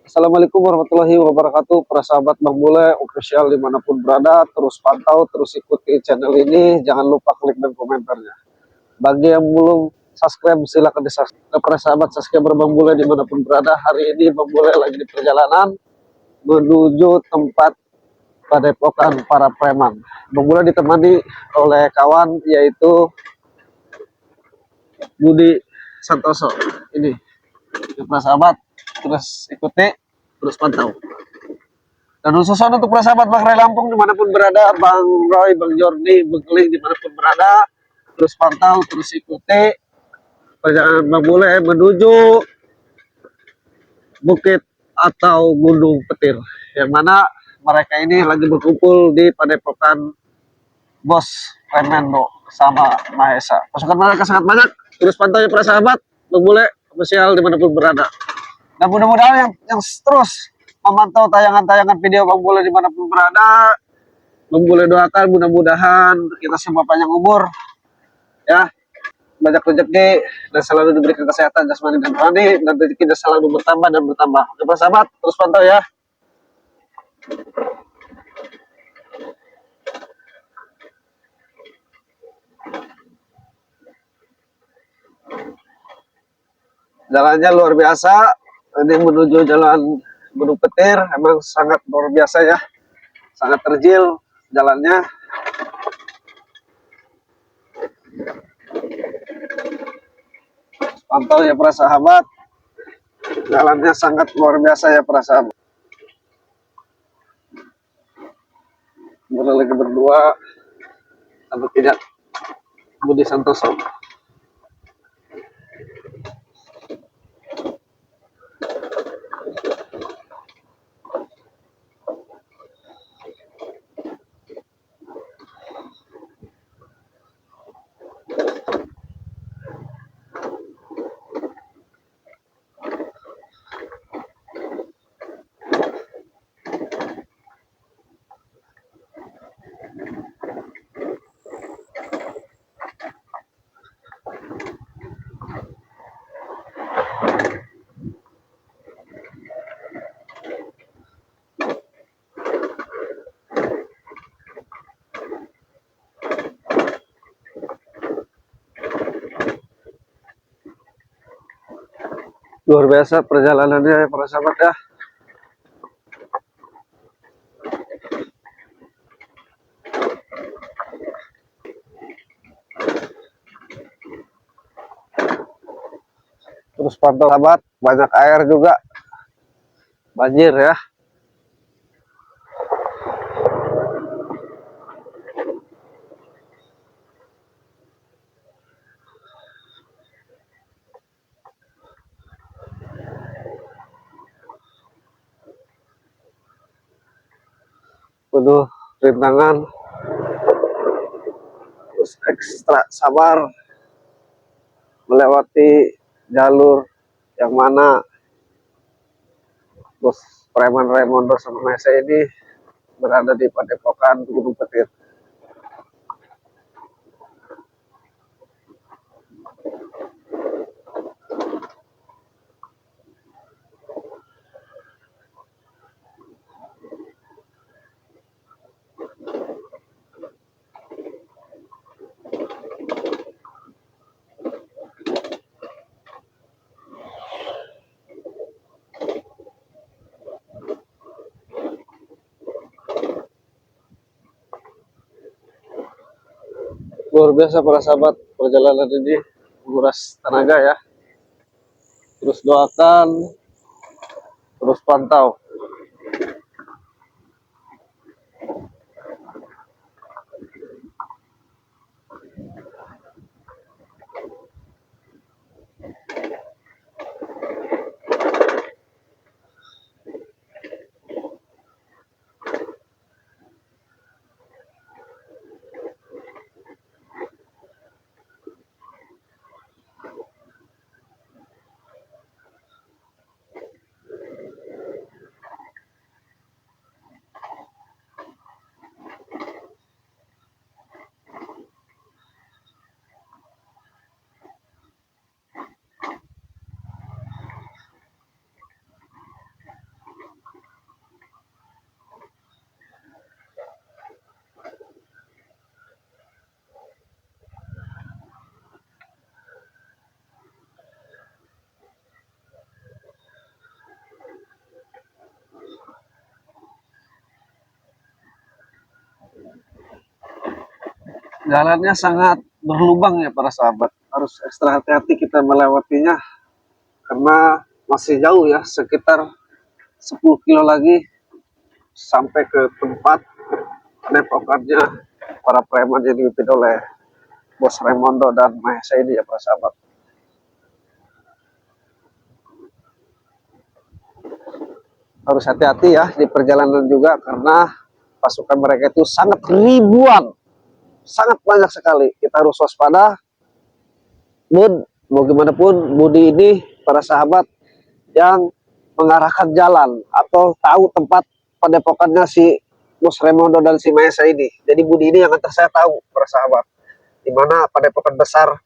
Assalamualaikum warahmatullahi wabarakatuh. Para sahabat Bang Bule official dimanapun berada, terus pantau, terus ikuti channel ini. Jangan lupa klik dan komentarnya. Bagi yang belum subscribe, silakan di subscribe. Para sahabat subscriber Bang Bule dimanapun berada, hari ini Bang Bule lagi di perjalanan menuju tempat padepokan para preman. Bang Bule ditemani oleh kawan yaitu Budi Santoso. Ini para sahabat, terus ikuti, terus pantau. Dan khusus untuk para sahabat Bang Ray Lampung dimanapun berada, Bang Roy, Bang Jordi, Bang Keling dimanapun berada, terus pantau, terus ikuti perjalanan Bang Bule menuju bukit atau Gunung Petir, yang mana mereka ini lagi berkumpul di padepokan Bos Remendo sama Mahesa. Pasukan mereka sangat banyak, terus pantau ya para sahabat Bang Bule official dimanapun berada. Dan mudah-mudahan yang terus memantau tayangan-tayangan video Bang Bule dimanapun berada, Bang Bule doakan mudah-mudahan kita semua panjang umur, ya, banyak rezeki dan selalu diberikan kesehatan jasmani dan rohani, dan rezeki selalu bertambah dan bertambah. Oke sahabat, terus pantau ya. Jalannya luar biasa, ini menuju jalan Gunung Petir, emang sangat luar biasa ya, sangat terjil jalannya. Pantau ya para sahabat, jalannya sangat luar biasa ya para sahabat. Lagi berdua atau tidak, Budi Santoso. Luar biasa perjalanannya ya para sahabat ya. Terus pantau sahabat, banyak air juga, banjir ya. Penuh rintangan, terus ekstra sabar melewati jalur yang mana Bos Preman Raimondo sama Mesa ini berada di padepokan Gunung Petir. Luar biasa para sahabat, perjalanan ini menguras tenaga ya. Terus doakan, terus pantau. Jalannya sangat berlubang ya para sahabat. Harus ekstra hati-hati kita melewatinya karena masih jauh ya, sekitar 10 kilo lagi sampai ke tempat padepokannya para preman yang dipimpin oleh Bos Raimondo dan Mahesa ini ya para sahabat. Harus hati-hati ya di perjalanan juga karena pasukan mereka itu sangat ribuan, sangat banyak sekali. Kita harus waspada. Bud, bagaimanapun Budi ini para sahabat yang mengarahkan jalan atau tahu tempat padepokannya si Bos Raimondo dan si Mahesa ini. Jadi Budi ini yang antar saya tahu para sahabat di mana padepokan besar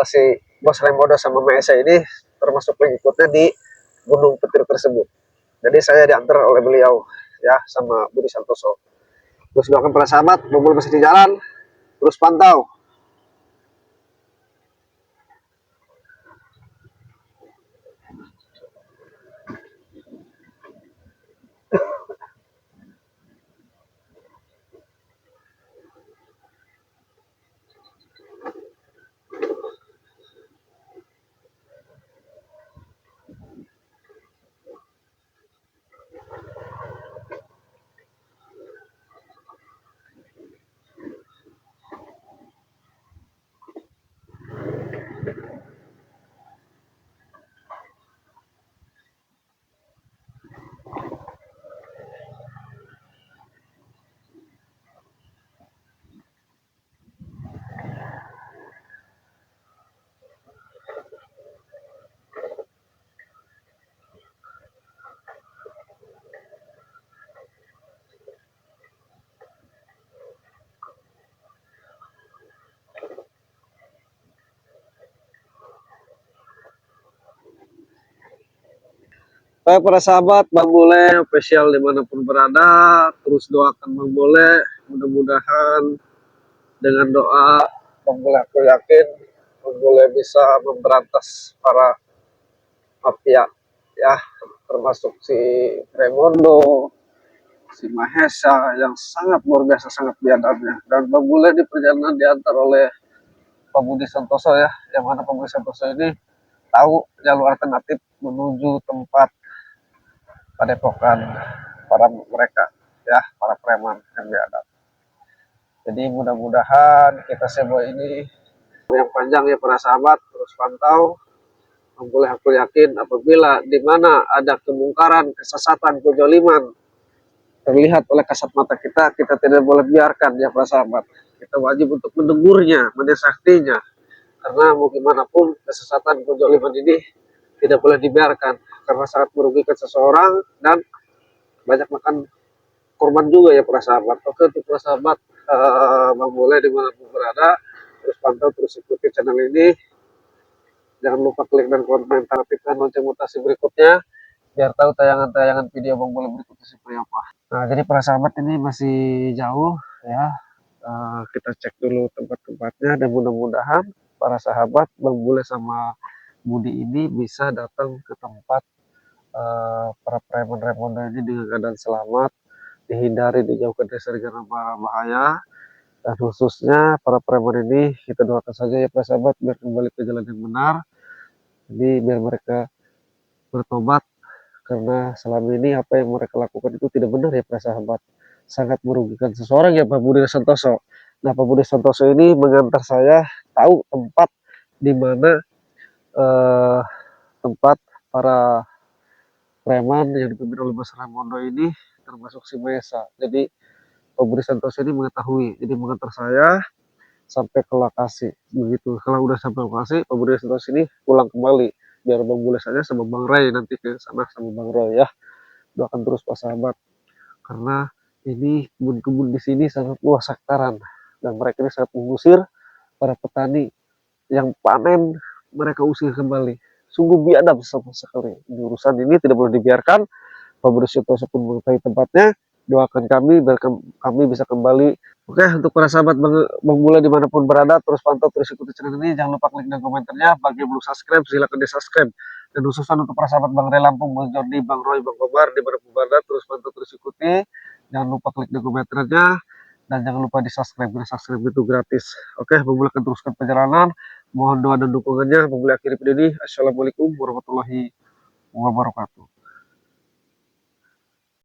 si Bos Raimondo sama Mahesa ini, termasuk pengikutnya di Gunung Petir tersebut. Jadi saya diantar oleh beliau ya sama Budi Santoso. Terus doakan para sahabat, mobil masih di jalan, terus pantau. Baik para sahabat, Bang Bule spesial dimanapun berada, terus doakan Bang Bule, mudah-mudahan dengan doa Bang Bule aku yakin Bang Bule bisa memberantas para mafia ya, termasuk si Raimondo, si Mahesa yang sangat luar biasa, sangat biadabnya. Dan Bang Bule di perjalanan diantar oleh Pak Budi Santoso ya, yang mana Pak Budi Santoso ini tahu jalur alternatif menuju tempat padepokan para mereka ya, para preman yang biadab. Jadi mudah-mudahan kita semua ini yang panjang ya para sahabat, terus pantau. Boleh aku yakin apabila di mana ada kemungkaran, kesesatan, kejoliman terlihat oleh kasat mata kita, kita tidak boleh biarkan ya para sahabat. Kita wajib untuk menegurnya, mendesaktinya. Karena mau gimana pun kesesatan, kejoliman ini tidak boleh dibiarkan karena sangat merugikan seseorang dan banyak makan korban juga ya para sahabat. Oke untuk para sahabat, Bang Boleh dimanapun berada, terus pantau, terus ikuti channel ini. Jangan lupa klik dan komentar, aktifkan lonceng mutasi berikutnya biar tahu tayangan-tayangan video Bang Boleh berikutnya seperti apa. Nah jadi para sahabat ini masih jauh ya. Kita cek dulu tempat-tempatnya dan mudah-mudahan para sahabat Bang Boleh sama Budi ini bisa datang ke tempat para preman-preman ini dengan keadaan selamat, dihindari, dijauhkan dari segala bahaya, dan khususnya para preman ini kita doakan saja ya para sahabat biar kembali ke jalan yang benar. Jadi biar mereka bertobat karena selama ini apa yang mereka lakukan itu tidak benar ya para sahabat, sangat merugikan seseorang ya Pak Budi Santoso. Nah Pak Budi Santoso ini mengantar saya tahu tempat di mana tempat para preman yang dipimpin oleh Mas Raimondo ini, termasuk si Mesa. Jadi Pak Budi Santoso ini mengetahui, jadi mengantar saya sampai ke lokasi. Begitu, kalau udah sampai lokasi, Pak Budi Santoso ini pulang kembali. Biar Bang Bule saja sama Bang Ray nanti ke sana sama Bang Roy ya. Doakan terus Pak sahabat. Karena ini kebun-kebun di sini sangat luas hektaran. Dan mereka ini sangat mengusir para petani yang panen, mereka usir kembali. Sungguh biadab sama sekali. Di urusan ini tidak boleh dibiarkan. Pak Budi Santoso pun mengetahui tempatnya. Doakan kami biar kami bisa kembali. Oke, untuk para sahabat Bang Bule dimanapun berada, terus pantau, terus ikuti channel ini. Jangan lupa klik dan komentarnya. Bagi yang belum subscribe, silahkan di subscribe. Dan khususnya untuk para sahabat Bang Ray Lampung, Bang Jordi, Bang Roy, Bang Kobar, dimanapun berada, terus pantau, terus ikuti. Jangan lupa klik dan komentarnya. dan jangan lupa di subscribe, karena subscribe itu gratis. Oke, Bang Bule akan teruskan perjalanan. Mohon doa dan dukungannya. Bang Bule akhiri video ini. Assalamualaikum warahmatullahi wabarakatuh.